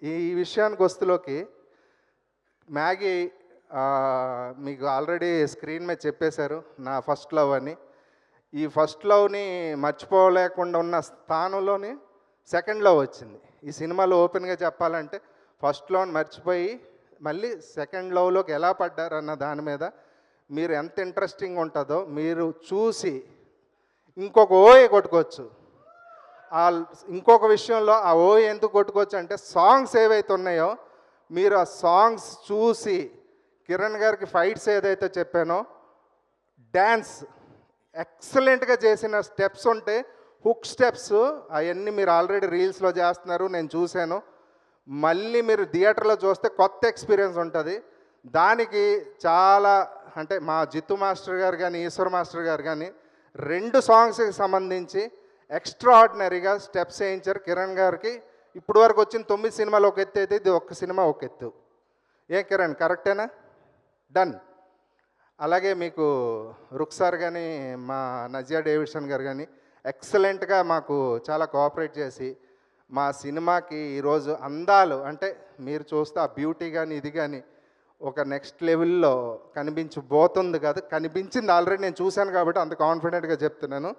ఈ విషయానికి వస్తులోకి మ్యాగీ మీకు ఆల్రెడీ స్క్రీన్ మీద చెప్పేశారు నా ఫస్ట్ లవ్ అని. ఈ ఫస్ట్ లవ్ని మర్చిపోలేకుండా ఉన్న స్థానంలోని సెకండ్ లవ్ వచ్చింది. ఈ సినిమాలో ఓపెన్గా చెప్పాలంటే ఫస్ట్ లవ్ని మర్చిపోయి మళ్ళీ సెకండ్ లవ్లోకి ఎలా పడ్డారన్న దాని మీద మీరు ఎంత ఇంట్రెస్టింగ్ ఉంటుందో మీరు చూసి ఇంకొక ఓఏ కొట్టుకోవచ్చు. ఇంకొక విషయంలో ఆ ఓఏ ఎందుకు కొట్టుకోవచ్చు అంటే సాంగ్స్ ఏవైతే ఉన్నాయో మీరు ఆ సాంగ్స్ చూసి కిరణ్ గారికి ఫైట్స్ ఏదైతే చెప్పానో డ్యాన్స్ ఎక్సలెంట్గా చేసిన స్టెప్స్ ఉంటే హుక్ స్టెప్స్ అవన్నీ మీరు ఆల్రెడీ రీల్స్లో చేస్తున్నారు, నేను చూశాను. మళ్ళీ మీరు థియేటర్లో చూస్తే కొత్త ఎక్స్పీరియన్స్ ఉంటుంది. దానికి చాలా అంటే మా జిత్తు మాస్టర్ గారు కానీ ఈశ్వర్ మాస్టర్ గారు కానీ 2 సాంగ్స్కి సంబంధించి ఎక్స్ట్రా ఆర్డినరీగా స్టెప్స్ వేయించారు కిరణ్ గారికి. ఇప్పుడు వరకు వచ్చిన 9 సినిమాలు ఒక ఎత్తు అయితే ఇది ఒక్క సినిమా ఒక ఎత్తు. ఏ కిరణ్ కరెక్టేనా? డన్. అలాగే మీకు రుక్సార్ కానీ మా నజియా డేవిడ్సన్ గారు కానీ ఎక్సలెంట్గా మాకు చాలా కోఆపరేట్ చేసి మా సినిమాకి ఈరోజు అందాలు అంటే మీరు చూస్తే ఆ బ్యూటీ కానీ ఇది కానీ ఒక నెక్స్ట్ లెవెల్లో కనిపించబోతుంది కాదు, కనిపించింది ఆల్రెడీ నేను చూశాను కాబట్టి అంత కాన్ఫిడెంట్గా చెప్తున్నాను.